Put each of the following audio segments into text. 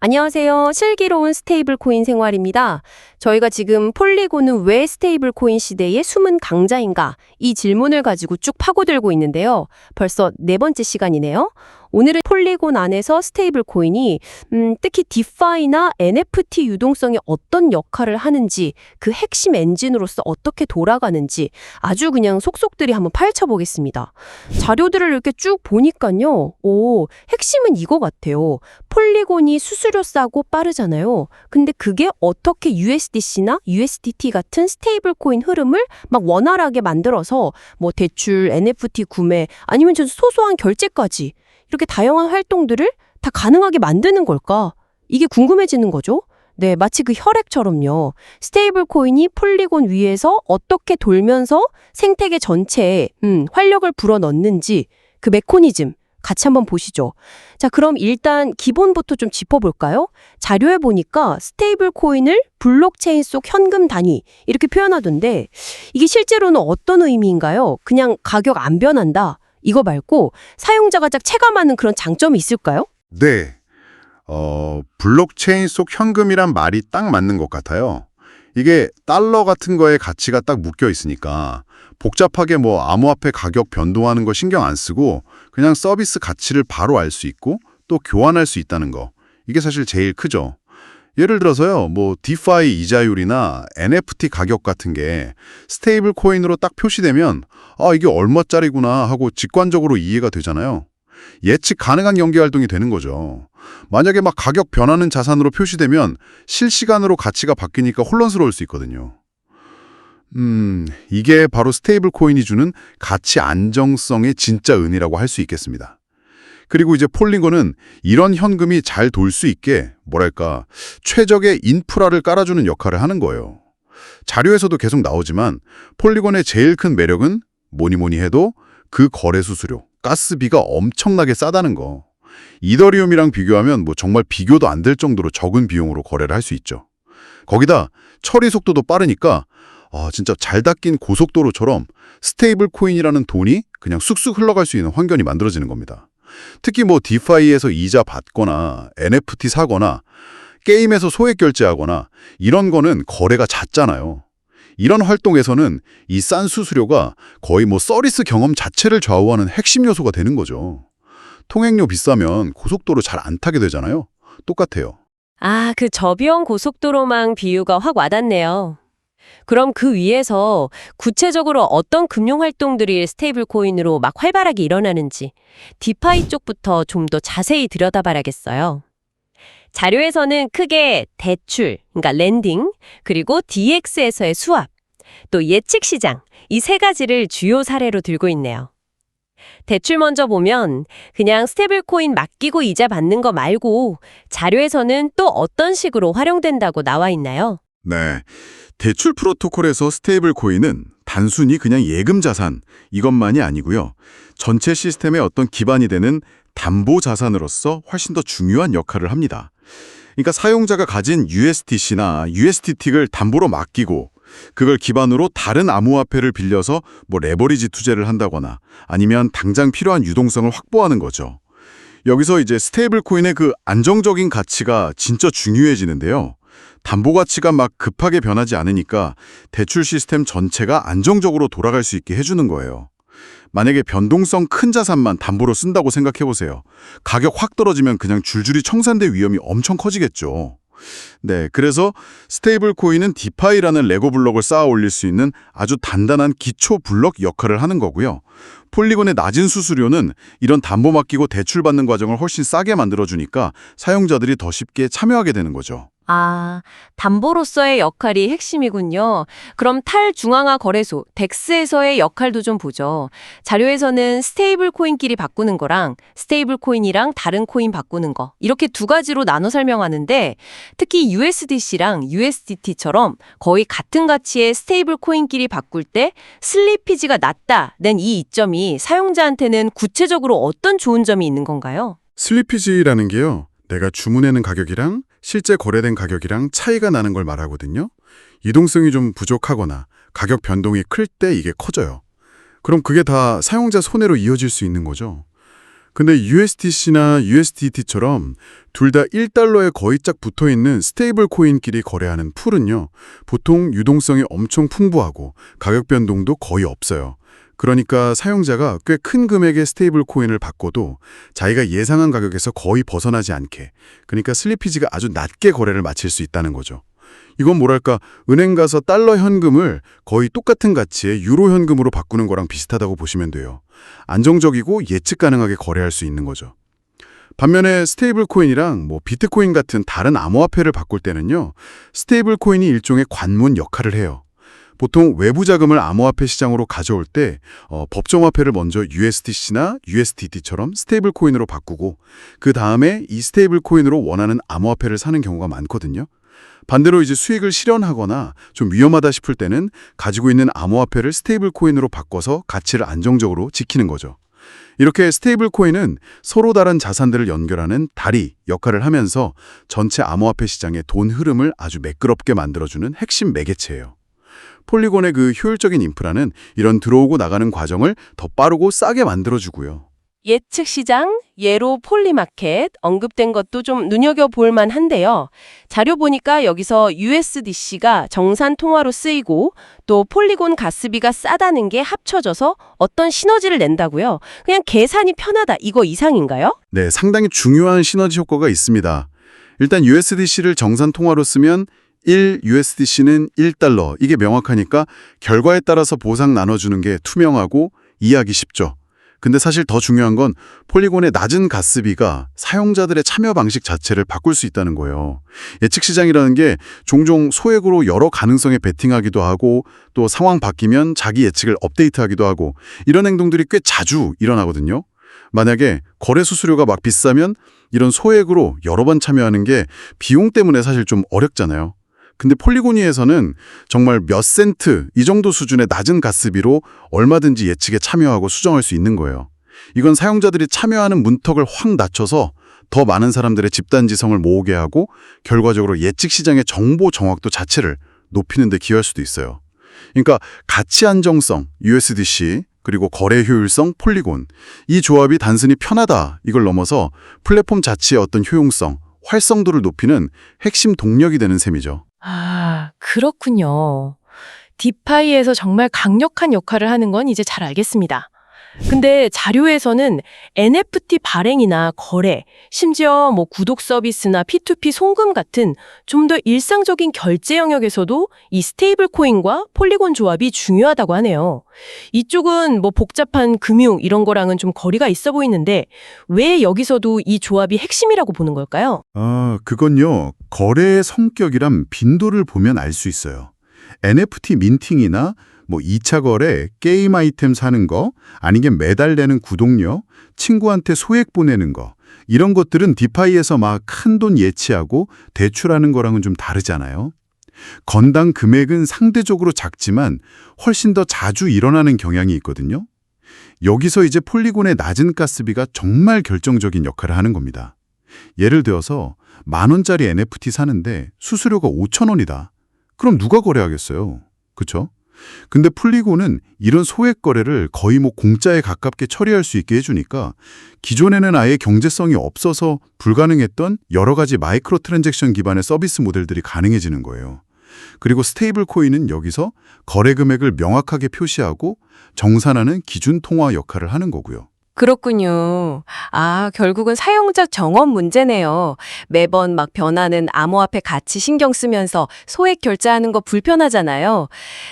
안녕하세요. 슬기로운 스테이블 코인 생활입니다. 저희가 지금 폴리곤은 왜 스테이블 코인 시대의 숨은 강자인가? 이 질문을 가지고 쭉 파고들고 있는데요. 벌써 네 번째 시간이네요. 오늘은 폴리곤 안에서 스테이블 코인이 특히 디파이나 NFT 유동성에 어떤 역할을 하는지, 그 핵심 엔진으로서 어떻게 돌아가는지 아주 그냥 속속들이 한번 파헤쳐보겠습니다. 자료들을 이렇게 쭉 보니까요. 핵심은 이거 같아요. 폴리곤이 수수료 싸고 빠르잖아요. 근데 그게 어떻게 USDC나 USDT 같은 스테이블 코인 흐름을 막 원활하게 만들어서 뭐 대출, NFT 구매, 아니면 좀 소소한 결제까지 이렇게 다양한 활동들을 다 가능하게 만드는 걸까? 이게 궁금해지는 거죠. 네, 마치 그 혈액처럼요. 스테이블 코인이 폴리곤 위에서 어떻게 돌면서 생태계 전체에 활력을 불어넣는지 그 메커니즘 같이 한번 보시죠. 자, 그럼 일단 기본부터 좀 짚어볼까요? 자료에 보니까 스테이블 코인을 블록체인 속 현금 단위 이렇게 표현하던데 이게 실제로는 어떤 의미인가요? 그냥 가격 안 변한다. 이거 말고 사용자가 딱 체감하는 그런 장점이 있을까요? 네. 블록체인 속 현금이란 말이 딱 맞는 것 같아요. 이게 달러 같은 거에 가치가 딱 묶여 있으니까 복잡하게 뭐 암호화폐 가격 변동하는 거 신경 안 쓰고 그냥 서비스 가치를 바로 알 수 있고 또 교환할 수 있다는 거. 이게 사실 제일 크죠. 예를 들어서요, 뭐 디파이 이자율이나 NFT 가격 같은 게 스테이블 코인으로 딱 표시되면 이게 얼마짜리구나 하고 직관적으로 이해가 되잖아요. 예측 가능한 연계 활동이 되는 거죠. 만약에 막 가격 변하는 자산으로 표시되면 실시간으로 가치가 바뀌니까 혼란스러울 수 있거든요. 이게 바로 스테이블 코인이 주는 가치 안정성의 진짜 의미라고 할 수 있겠습니다. 그리고 이제 폴리곤은 이런 현금이 잘 돌 수 있게 뭐랄까 최적의 인프라를 깔아주는 역할을 하는 거예요. 자료에서도 계속 나오지만 폴리곤의 제일 큰 매력은 뭐니 해도 그 거래 수수료, 가스비가 엄청나게 싸다는 거. 이더리움이랑 비교하면 뭐 정말 비교도 안 될 정도로 적은 비용으로 거래를 할 수 있죠. 거기다 처리 속도도 빠르니까 진짜 잘 닦인 고속도로처럼 스테이블 코인이라는 돈이 그냥 쑥쑥 흘러갈 수 있는 환경이 만들어지는 겁니다. 특히 뭐 디파이에서 이자 받거나 NFT 사거나 게임에서 소액 결제하거나 이런 거는 거래가 잦잖아요. 이런 활동에서는 이 싼 수수료가 거의 뭐 서비스 경험 자체를 좌우하는 핵심 요소가 되는 거죠. 통행료 비싸면 고속도로 잘 안 타게 되잖아요. 똑같아요. 그 저비용 고속도로망 비유가 확 와닿네요. 그럼 그 위에서 구체적으로 어떤 금융 활동들이 스테이블 코인으로 막 활발하게 일어나는지 디파이 쪽부터 좀 더 자세히 들여다봐야겠어요. 자료에서는 크게 대출, 그러니까 렌딩, 그리고 DX에서의 수합, 또 예측 시장, 이 세 가지를 주요 사례로 들고 있네요. 대출 먼저 보면 그냥 스테이블 코인 맡기고 이자 받는 거 말고 자료에서는 또 어떤 식으로 활용된다고 나와 있나요? 네. 대출 프로토콜에서 스테이블 코인은 단순히 그냥 예금 자산 이것만이 아니고요. 전체 시스템의 어떤 기반이 되는 담보 자산으로서 훨씬 더 중요한 역할을 합니다. 그러니까 사용자가 가진 USDC나 USDT를 담보로 맡기고 그걸 기반으로 다른 암호화폐를 빌려서 뭐 레버리지 투자를 한다거나 아니면 당장 필요한 유동성을 확보하는 거죠. 여기서 이제 스테이블 코인의 그 안정적인 가치가 진짜 중요해지는데요. 담보 가치가 막 급하게 변하지 않으니까 대출 시스템 전체가 안정적으로 돌아갈 수 있게 해주는 거예요. 만약에 변동성 큰 자산만 담보로 쓴다고 생각해보세요. 가격 확 떨어지면 그냥 줄줄이 청산될 위험이 엄청 커지겠죠. 네, 그래서 스테이블 코인은 디파이라는 레고 블록을 쌓아 올릴 수 있는 아주 단단한 기초 블록 역할을 하는 거고요. 폴리곤의 낮은 수수료는 이런 담보 맡기고 대출 받는 과정을 훨씬 싸게 만들어주니까 사용자들이 더 쉽게 참여하게 되는 거죠. 담보로서의 역할이 핵심이군요. 그럼 탈중앙화 거래소, 덱스에서의 역할도 좀 보죠. 자료에서는 스테이블 코인끼리 바꾸는 거랑 스테이블 코인이랑 다른 코인 바꾸는 거 이렇게 두 가지로 나눠 설명하는데 특히 USDC랑 USDT처럼 거의 같은 가치의 스테이블 코인끼리 바꿀 때 슬리피지가 낮다는 이 이점이 사용자한테는 구체적으로 어떤 좋은 점이 있는 건가요? 슬리피지라는 게요. 내가 주문해놓은 가격이랑 실제 거래된 가격이랑 차이가 나는 걸 말하거든요. 이동성이 좀 부족하거나 가격 변동이 클 때 이게 커져요. 그럼 그게 다 사용자 손해로 이어질 수 있는 거죠. 근데 USDC나 USDT처럼 둘 다 1달러에 거의 짝 붙어있는 스테이블 코인끼리 거래하는 풀은요, 보통 유동성이 엄청 풍부하고 가격 변동도 거의 없어요. 그러니까 사용자가 꽤 큰 금액의 스테이블 코인을 바꿔도 자기가 예상한 가격에서 거의 벗어나지 않게, 그러니까 슬리피지가 아주 낮게 거래를 마칠 수 있다는 거죠. 이건 뭐랄까, 은행 가서 달러 현금을 거의 똑같은 가치의 유로 현금으로 바꾸는 거랑 비슷하다고 보시면 돼요. 안정적이고 예측 가능하게 거래할 수 있는 거죠. 반면에 스테이블 코인이랑 비트코인 같은 다른 암호화폐를 바꿀 때는요, 스테이블 코인이 일종의 관문 역할을 해요. 보통 외부 자금을 암호화폐 시장으로 가져올 때 법정화폐를 먼저 USDC나 USDT처럼 스테이블 코인으로 바꾸고 그 다음에 이 스테이블 코인으로 원하는 암호화폐를 사는 경우가 많거든요. 반대로 이제 수익을 실현하거나 좀 위험하다 싶을 때는 가지고 있는 암호화폐를 스테이블 코인으로 바꿔서 가치를 안정적으로 지키는 거죠. 이렇게 스테이블 코인은 서로 다른 자산들을 연결하는 다리 역할을 하면서 전체 암호화폐 시장의 돈 흐름을 아주 매끄럽게 만들어주는 핵심 매개체예요. 폴리곤의 그 효율적인 인프라는 이런 들어오고 나가는 과정을 더 빠르고 싸게 만들어주고요. 예측 시장, 예로 폴리마켓 언급된 것도 좀 눈여겨볼 만한데요. 자료 보니까 여기서 USDC가 정산 통화로 쓰이고 또 폴리곤 가스비가 싸다는 게 합쳐져서 어떤 시너지를 낸다고요? 그냥 계산이 편하다 이거 이상인가요? 네, 상당히 중요한 시너지 효과가 있습니다. 일단 USDC를 정산 통화로 쓰면 1USDC는 1달러, 이게 명확하니까 결과에 따라서 보상 나눠주는 게 투명하고 이해하기 쉽죠. 근데 사실 더 중요한 건 폴리곤의 낮은 가스비가 사용자들의 참여 방식 자체를 바꿀 수 있다는 거예요. 예측 시장이라는 게 종종 소액으로 여러 가능성에 베팅하기도 하고 또 상황 바뀌면 자기 예측을 업데이트하기도 하고 이런 행동들이 꽤 자주 일어나거든요. 만약에 거래 수수료가 막 비싸면 이런 소액으로 여러 번 참여하는 게 비용 때문에 사실 좀 어렵잖아요. 근데 폴리곤이에서는 정말 몇 센트 이 정도 수준의 낮은 가스비로 얼마든지 예측에 참여하고 수정할 수 있는 거예요. 이건 사용자들이 참여하는 문턱을 확 낮춰서 더 많은 사람들의 집단지성을 모으게 하고 결과적으로 예측 시장의 정보 정확도 자체를 높이는 데 기여할 수도 있어요. 그러니까 가치 안정성, USDC, 그리고 거래 효율성, 폴리곤. 이 조합이 단순히 편하다 이걸 넘어서 플랫폼 자체의 어떤 효용성, 활성도를 높이는 핵심 동력이 되는 셈이죠. 아, 그렇군요. 디파이에서 정말 강력한 역할을 하는 건 이제 잘 알겠습니다. 근데 자료에서는 NFT 발행이나 거래, 심지어 구독 서비스나 P2P 송금 같은 좀 더 일상적인 결제 영역에서도 이 스테이블 코인과 폴리곤 조합이 중요하다고 하네요. 이쪽은 복잡한 금융 이런 거랑은 좀 거리가 있어 보이는데 왜 여기서도 이 조합이 핵심이라고 보는 걸까요? 그건요, 거래의 성격이란 빈도를 보면 알 수 있어요. NFT 민팅이나 2차 거래, 게임 아이템 사는 거, 아니면 매달 내는 구독료, 친구한테 소액 보내는 거, 이런 것들은 디파이에서 막 큰돈 예치하고 대출하는 거랑은 좀 다르잖아요. 건당 금액은 상대적으로 작지만 훨씬 더 자주 일어나는 경향이 있거든요. 여기서 이제 폴리곤의 낮은 가스비가 정말 결정적인 역할을 하는 겁니다. 예를 들어서 10,000원짜리 NFT 사는데 수수료가 5,000원이다. 그럼 누가 거래하겠어요? 그쵸? 근데 폴리곤은 이런 소액 거래를 거의 공짜에 가깝게 처리할 수 있게 해주니까 기존에는 아예 경제성이 없어서 불가능했던 여러 가지 마이크로 트랜잭션 기반의 서비스 모델들이 가능해지는 거예요. 그리고 스테이블 코인은 여기서 거래 금액을 명확하게 표시하고 정산하는 기준 통화 역할을 하는 거고요. 그렇군요. 아, 결국은 사용자 정원 문제네요. 매번 변하는 암호화폐 가치 신경 쓰면서 소액 결제하는 거 불편하잖아요.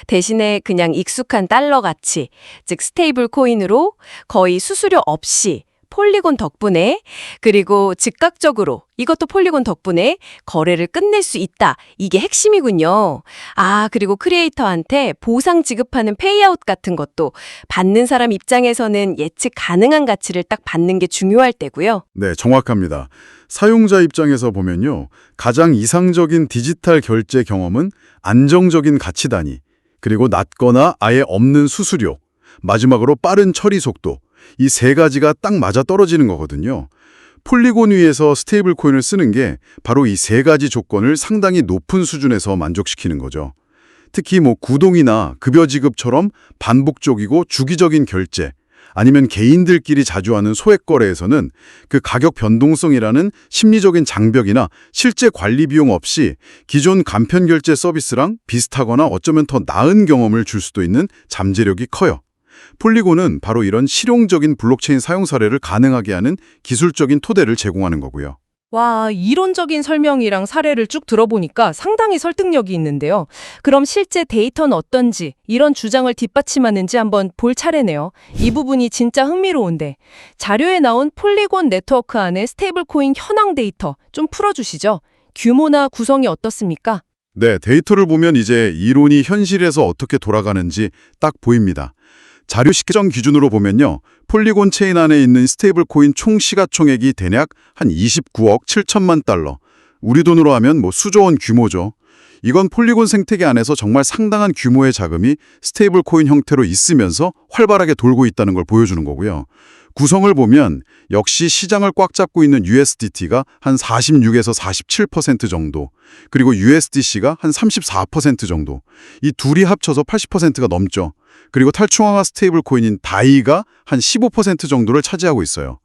대신에 그냥 익숙한 달러 가치, 즉 스테이블 코인으로 거의 수수료 없이 폴리곤 덕분에 그리고 즉각적으로 이것도 폴리곤 덕분에 거래를 끝낼 수 있다. 이게 핵심이군요. 아, 그리고 크리에이터한테 보상 지급하는 페이아웃 같은 것도 받는 사람 입장에서는 예측 가능한 가치를 딱 받는 게 중요할 때고요. 네, 정확합니다. 사용자 입장에서 보면요, 가장 이상적인 디지털 결제 경험은 안정적인 가치 단위, 그리고 낮거나 아예 없는 수수료, 마지막으로 빠른 처리 속도, 이 세 가지가 딱 맞아 떨어지는 거거든요. 폴리곤 위에서 스테이블 코인을 쓰는 게 바로 이 세 가지 조건을 상당히 높은 수준에서 만족시키는 거죠. 특히 구독이나 급여 지급처럼 반복적이고 주기적인 결제, 아니면 개인들끼리 자주 하는 소액 거래에서는 그 가격 변동성이라는 심리적인 장벽이나 실제 관리 비용 없이 기존 간편 결제 서비스랑 비슷하거나 어쩌면 더 나은 경험을 줄 수도 있는 잠재력이 커요. 폴리곤은 바로 이런 실용적인 블록체인 사용 사례를 가능하게 하는 기술적인 토대를 제공하는 거고요. 와, 이론적인 설명이랑 사례를 쭉 들어보니까 상당히 설득력이 있는데요. 그럼 실제 데이터는 어떤지, 이런 주장을 뒷받침하는지 한번 볼 차례네요. 이 부분이 진짜 흥미로운데, 자료에 나온 폴리곤 네트워크 안의 스테이블 코인 현황 데이터 좀 풀어주시죠. 규모나 구성이 어떻습니까? 네, 데이터를 보면 이제 이론이 현실에서 어떻게 돌아가는지 딱 보입니다. 자료 시정 기준으로 보면요. 폴리곤 체인 안에 있는 스테이블 코인 총 시가총액이 대략 한 29억 7천만 달러. 우리 돈으로 하면 수조 원 규모죠. 이건 폴리곤 생태계 안에서 정말 상당한 규모의 자금이 스테이블 코인 형태로 있으면서 활발하게 돌고 있다는 걸 보여주는 거고요. 구성을 보면 역시 시장을 꽉 잡고 있는 USDT가 한 46에서 47% 정도, 그리고 USDC가 한 34% 정도. 이 둘이 합쳐서 80%가 넘죠. 그리고 탈중앙화 스테이블 코인인 다이가 한 15% 정도를 차지하고 있어요.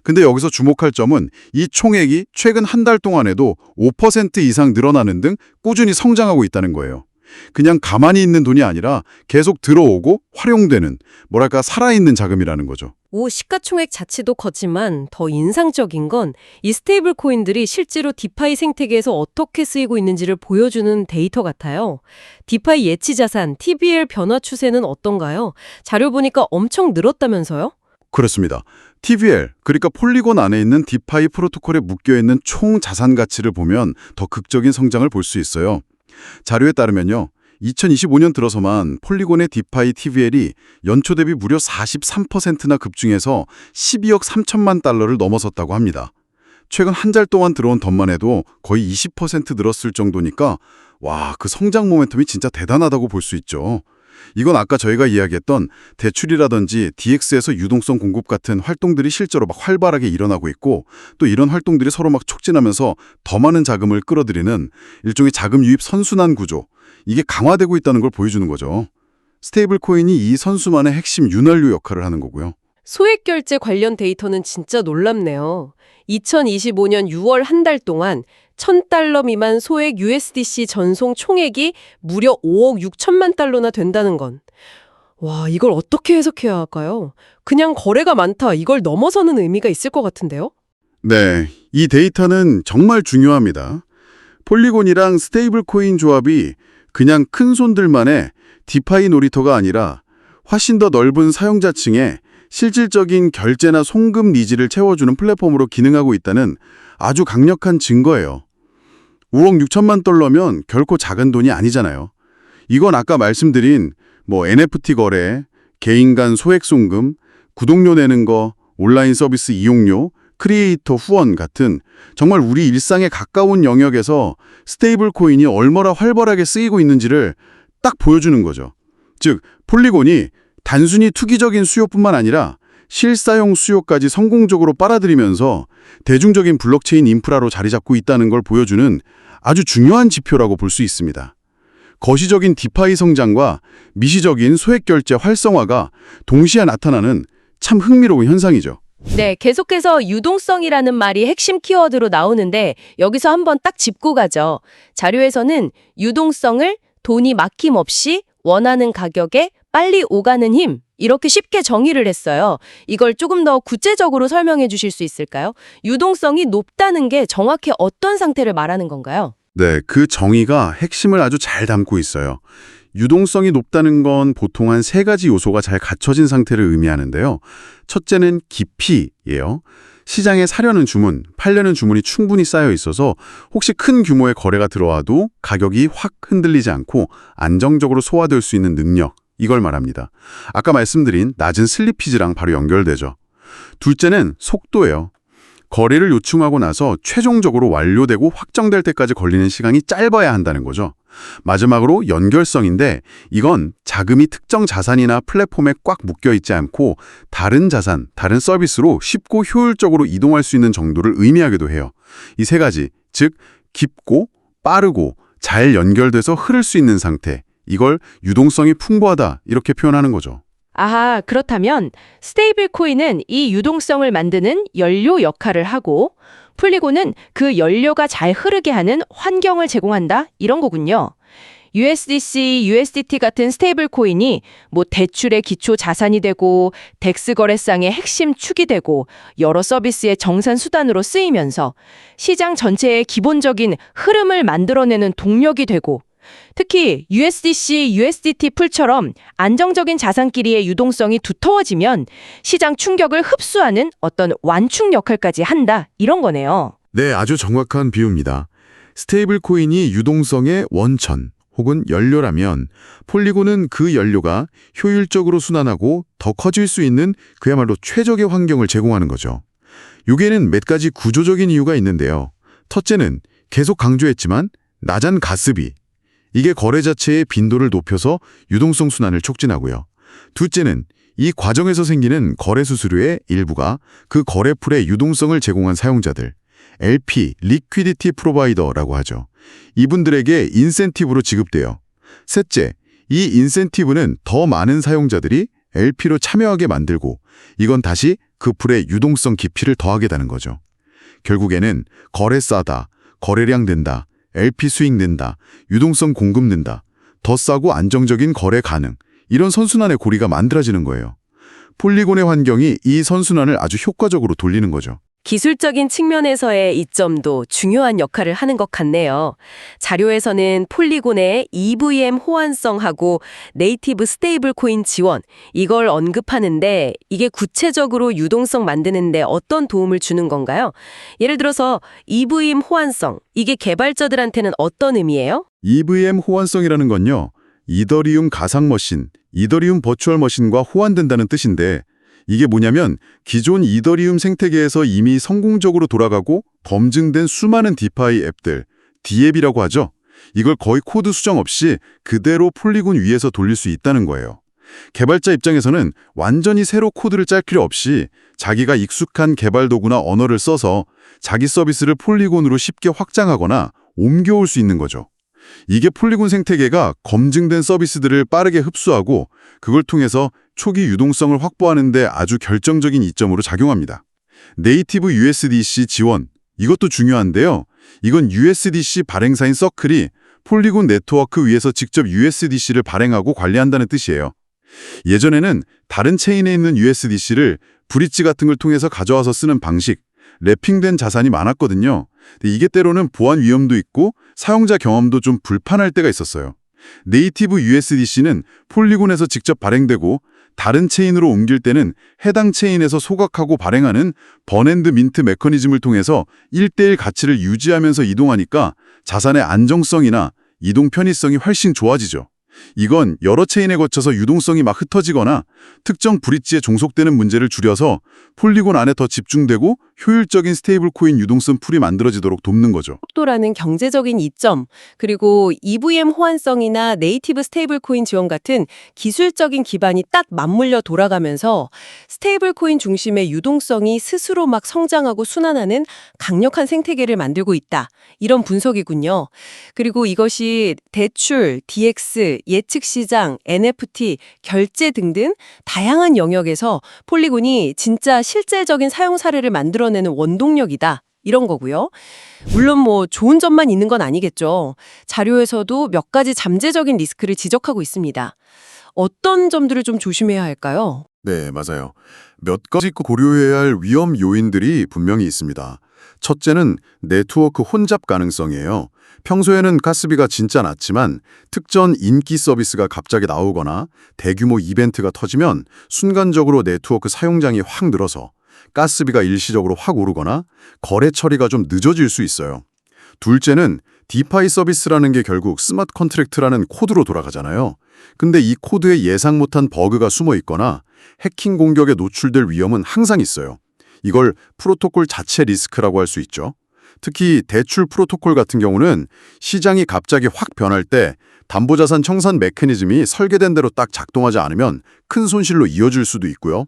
근데 여기서 주목할 점은 이 총액이 최근 한 달 동안에도 5% 이상 늘어나는 등 꾸준히 성장하고 있다는 거예요. 그냥 가만히 있는 돈이 아니라 계속 들어오고 활용되는, 살아있는 자금이라는 거죠. 시가총액 자체도 컸지만 더 인상적인 건 이 스테이블 코인들이 실제로 디파이 생태계에서 어떻게 쓰이고 있는지를 보여주는 데이터 같아요. 디파이 예치 자산, TVL 변화 추세는 어떤가요? 자료 보니까 엄청 늘었다면서요? 그렇습니다. TVL, 그러니까 폴리곤 안에 있는 디파이 프로토콜에 묶여있는 총 자산 가치를 보면 더 극적인 성장을 볼 수 있어요. 자료에 따르면요. 2025년 들어서만 폴리곤의 디파이 TVL이 연초 대비 무려 43%나 급증해서 12억 3천만 달러를 넘어섰다고 합니다. 최근 한 달 동안 들어온 돈만 해도 거의 20% 늘었을 정도니까 와, 그 성장 모멘텀이 진짜 대단하다고 볼 수 있죠. 이건 아까 저희가 이야기했던 대출이라든지 DX에서 유동성 공급 같은 활동들이 실제로 활발하게 일어나고 있고, 또 이런 활동들이 서로 촉진하면서 더 많은 자금을 끌어들이는 일종의 자금 유입 선순환 구조, 이게 강화되고 있다는 걸 보여주는 거죠. 스테이블 코인이 이 선순환의 핵심 윤활유 역할을 하는 거고요. 소액 결제 관련 데이터는 진짜 놀랍네요. 2025년 6월 한 달 동안 1,000달러 미만 소액 USDC 전송 총액이 무려 5억 6천만 달러나 된다는 건. 와, 이걸 어떻게 해석해야 할까요? 그냥 거래가 많다, 이걸 넘어서는 의미가 있을 것 같은데요? 네, 이 데이터는 정말 중요합니다. 폴리곤이랑 스테이블 코인 조합이 그냥 큰 손들만의 디파이 놀이터가 아니라 훨씬 더 넓은 사용자층에 실질적인 결제나 송금 니즈를 채워주는 플랫폼으로 기능하고 있다는 아주 강력한 증거예요. 5억 6천만 달러면 결코 작은 돈이 아니잖아요. 이건 아까 말씀드린 NFT 거래, 개인 간 소액 송금, 구독료 내는 거, 온라인 서비스 이용료, 크리에이터 후원 같은 정말 우리 일상에 가까운 영역에서 스테이블 코인이 얼마나 활발하게 쓰이고 있는지를 딱 보여주는 거죠. 즉, 폴리곤이 단순히 투기적인 수요뿐만 아니라 실사용 수요까지 성공적으로 빨아들이면서 대중적인 블록체인 인프라로 자리 잡고 있다는 걸 보여주는 아주 중요한 지표라고 볼 수 있습니다. 거시적인 디파이 성장과 미시적인 소액 결제 활성화가 동시에 나타나는 참 흥미로운 현상이죠. 네, 계속해서 유동성이라는 말이 핵심 키워드로 나오는데 여기서 한번 딱 짚고 가죠. 자료에서는 유동성을 돈이 막힘없이 원하는 가격에 빨리 오가는 힘, 이렇게 쉽게 정의를 했어요. 이걸 조금 더 구체적으로 설명해 주실 수 있을까요? 유동성이 높다는 게 정확히 어떤 상태를 말하는 건가요? 네, 그 정의가 핵심을 아주 잘 담고 있어요. 유동성이 높다는 건 보통 한 3가지 요소가 잘 갖춰진 상태를 의미하는데요. 첫째는 깊이예요. 시장에 사려는 주문, 팔려는 주문이 충분히 쌓여 있어서 혹시 큰 규모의 거래가 들어와도 가격이 확 흔들리지 않고 안정적으로 소화될 수 있는 능력, 이걸 말합니다. 아까 말씀드린 낮은 슬리피지랑 바로 연결되죠. 둘째는 속도예요. 거래를 요청하고 나서 최종적으로 완료되고 확정될 때까지 걸리는 시간이 짧아야 한다는 거죠. 마지막으로 연결성인데 이건 자금이 특정 자산이나 플랫폼에 꽉 묶여 있지 않고 다른 자산, 다른 서비스로 쉽고 효율적으로 이동할 수 있는 정도를 의미하기도 해요. 이 3가지, 즉 깊고 빠르고 잘 연결돼서 흐를 수 있는 상태, 이걸 유동성이 풍부하다 이렇게 표현하는 거죠. 아하, 그렇다면 스테이블 코인은 이 유동성을 만드는 연료 역할을 하고 폴리곤은 그 연료가 잘 흐르게 하는 환경을 제공한다 이런 거군요. USDC, USDT 같은 스테이블 코인이 뭐 대출의 기초 자산이 되고 덱스 거래상의 핵심 축이 되고 여러 서비스의 정산 수단으로 쓰이면서 시장 전체의 기본적인 흐름을 만들어내는 동력이 되고 특히 USDC, USDT 풀처럼 안정적인 자산끼리의 유동성이 두터워지면 시장 충격을 흡수하는 어떤 완충 역할까지 한다 이런 거네요. 네, 아주 정확한 비유입니다. 스테이블 코인이 유동성의 원천 혹은 연료라면 폴리곤은 그 연료가 효율적으로 순환하고 더 커질 수 있는 그야말로 최적의 환경을 제공하는 거죠. 여기에는 몇 가지 구조적인 이유가 있는데요. 첫째는 계속 강조했지만 낮은 가스비. 이게 거래 자체의 빈도를 높여서 유동성 순환을 촉진하고요. 둘째는 이 과정에서 생기는 거래 수수료의 일부가 그 거래풀의 유동성을 제공한 사용자들, LP, 리퀴디티 프로바이더라고 하죠. 이분들에게 인센티브로 지급돼요. 셋째, 이 인센티브는 더 많은 사용자들이 LP로 참여하게 만들고 이건 다시 그 풀의 유동성 깊이를 더하게 되는 거죠. 결국에는 거래 싸다, 거래량 는다, LP 수익 는다, 유동성 공급 는다, 더 싸고 안정적인 거래 가능, 이런 선순환의 고리가 만들어지는 거예요. 폴리곤의 환경이 이 선순환을 아주 효과적으로 돌리는 거죠. 기술적인 측면에서의 이점도 중요한 역할을 하는 것 같네요. 자료에서는 폴리곤의 EVM 호환성하고 네이티브 스테이블 코인 지원, 이걸 언급하는데 이게 구체적으로 유동성 만드는데 어떤 도움을 주는 건가요? 예를 들어서 EVM 호환성, 이게 개발자들한테는 어떤 의미예요? EVM 호환성이라는 건요, 이더리움 가상 머신, 이더리움 버추얼 머신과 호환된다는 뜻인데 이게 뭐냐면 기존 이더리움 생태계에서 이미 성공적으로 돌아가고 검증된 수많은 디파이 앱들, D앱이라고 하죠. 이걸 거의 코드 수정 없이 그대로 폴리곤 위에서 돌릴 수 있다는 거예요. 개발자 입장에서는 완전히 새로 코드를 짤 필요 없이 자기가 익숙한 개발 도구나 언어를 써서 자기 서비스를 폴리곤으로 쉽게 확장하거나 옮겨올 수 있는 거죠. 이게 폴리곤 생태계가 검증된 서비스들을 빠르게 흡수하고 그걸 통해서 초기 유동성을 확보하는 데 아주 결정적인 이점으로 작용합니다. 네이티브 USDC 지원, 이것도 중요한데요. 이건 USDC 발행사인 서클이 폴리곤 네트워크 위에서 직접 USDC를 발행하고 관리한다는 뜻이에요. 예전에는 다른 체인에 있는 USDC를 브릿지 같은 걸 통해서 가져와서 쓰는 방식, 랩핑된 자산이 많았거든요. 근데 이게 때로는 보안 위험도 있고 사용자 경험도 좀 불편할 때가 있었어요. 네이티브 USDC는 폴리곤에서 직접 발행되고 다른 체인으로 옮길 때는 해당 체인에서 소각하고 발행하는 번앤드 민트 메커니즘을 통해서 1:1 가치를 유지하면서 이동하니까 자산의 안정성이나 이동 편의성이 훨씬 좋아지죠. 이건 여러 체인에 거쳐서 유동성이 막 흩어지거나 특정 브릿지에 종속되는 문제를 줄여서 폴리곤 안에 더 집중되고 효율적인 스테이블 코인 유동성 풀이 만들어지도록 돕는 거죠. 속도라는 경제적인 이점, 그리고 EVM 호환성이나 네이티브 스테이블 코인 지원 같은 기술적인 기반이 딱 맞물려 돌아가면서 스테이블 코인 중심의 유동성이 스스로 막 성장하고 순환하는 강력한 생태계를 만들고 있다. 이런 분석이군요. 그리고 이것이 대출, DX, 예측 시장, NFT, 결제 등등 다양한 영역에서 폴리곤이 진짜 실제적인 사용 사례를 만들어내는 원동력이다. 이런 거고요. 물론 뭐 좋은 점만 있는 건 아니겠죠. 자료에서도 몇 가지 잠재적인 리스크를 지적하고 있습니다. 어떤 점들을 좀 조심해야 할까요? 네, 맞아요. 몇 가지 고려해야 할 위험 요인들이 분명히 있습니다. 첫째는 네트워크 혼잡 가능성이에요. 평소에는 가스비가 진짜 낮지만 특정 인기 서비스가 갑자기 나오거나 대규모 이벤트가 터지면 순간적으로 네트워크 사용량이 확 늘어서 가스비가 일시적으로 확 오르거나 거래 처리가 좀 늦어질 수 있어요. 둘째는 디파이 서비스라는 게 결국 스마트 컨트랙트라는 코드로 돌아가잖아요. 근데 이 코드에 예상 못한 버그가 숨어 있거나 해킹 공격에 노출될 위험은 항상 있어요. 이걸 프로토콜 자체 리스크라고 할 수 있죠. 특히 대출 프로토콜 같은 경우는 시장이 갑자기 확 변할 때 담보자산 청산 메커니즘이 설계된 대로 딱 작동하지 않으면 큰 손실로 이어질 수도 있고요.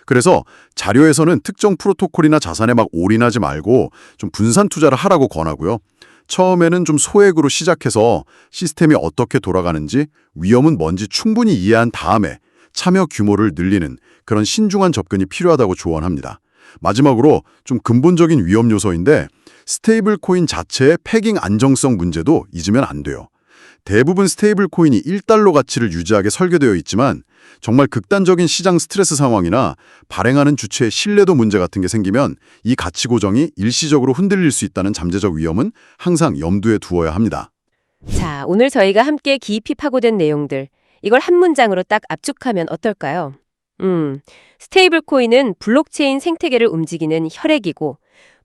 그래서 자료에서는 특정 프로토콜이나 자산에 막 올인하지 말고 좀 분산 투자를 하라고 권하고요. 처음에는 좀 소액으로 시작해서 시스템이 어떻게 돌아가는지 위험은 뭔지 충분히 이해한 다음에 참여 규모를 늘리는 그런 신중한 접근이 필요하다고 조언합니다. 마지막으로 좀 근본적인 위험 요소인데 스테이블 코인 자체의 패깅 안정성 문제도 잊으면 안 돼요. 대부분 스테이블 코인이 1달러 가치를 유지하게 설계되어 있지만 정말 극단적인 시장 스트레스 상황이나 발행하는 주체의 신뢰도 문제 같은 게 생기면 이 가치 고정이 일시적으로 흔들릴 수 있다는 잠재적 위험은 항상 염두에 두어야 합니다. 자, 오늘 저희가 함께 깊이 파고든 내용들, 이걸 한 문장으로 딱 압축하면 어떨까요? 스테이블 코인은 블록체인 생태계를 움직이는 혈액이고,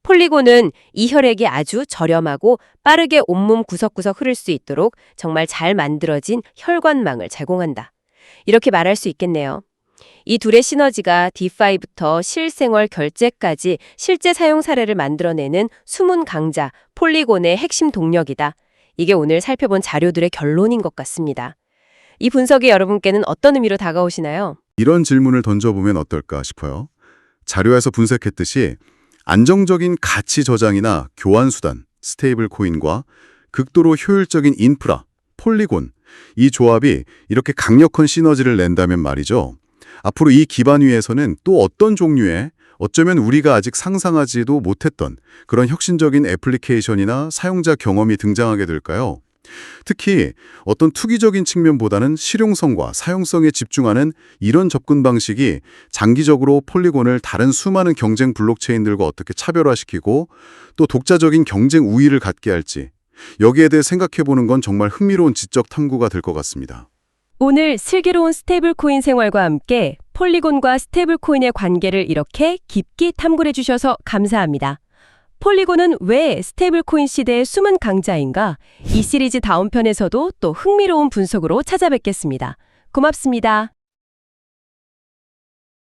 폴리곤은 이 혈액이 아주 저렴하고 빠르게 온몸 구석구석 흐를 수 있도록 정말 잘 만들어진 혈관망을 제공한다. 이렇게 말할 수 있겠네요. 이 둘의 시너지가 디파이부터 실생활 결제까지 실제 사용 사례를 만들어내는 숨은 강자, 폴리곤의 핵심 동력이다. 이게 오늘 살펴본 자료들의 결론인 것 같습니다. 이 분석이 여러분께는 어떤 의미로 다가오시나요? 이런 질문을 던져보면 어떨까 싶어요. 자료에서 분석했듯이 안정적인 가치 저장이나 교환 수단, 스테이블 코인과 극도로 효율적인 인프라, 폴리곤, 이 조합이 이렇게 강력한 시너지를 낸다면 말이죠. 앞으로 이 기반 위에서는 또 어떤 종류의 어쩌면 우리가 아직 상상하지도 못했던 그런 혁신적인 애플리케이션이나 사용자 경험이 등장하게 될까요? 특히 어떤 투기적인 측면보다는 실용성과 사용성에 집중하는 이런 접근 방식이 장기적으로 폴리곤을 다른 수많은 경쟁 블록체인들과 어떻게 차별화시키고 또 독자적인 경쟁 우위를 갖게 할지 여기에 대해 생각해보는 건 정말 흥미로운 지적 탐구가 될 것 같습니다. 오늘 슬기로운 스테이블 코인 생활과 함께 폴리곤과 스테이블 코인의 관계를 이렇게 깊게 탐구해 주셔서 감사합니다. 폴리곤은 왜 스테이블 코인 시대의 숨은 강자인가? 이 시리즈 다음 편에서도 또 흥미로운 분석으로 찾아뵙겠습니다. 고맙습니다.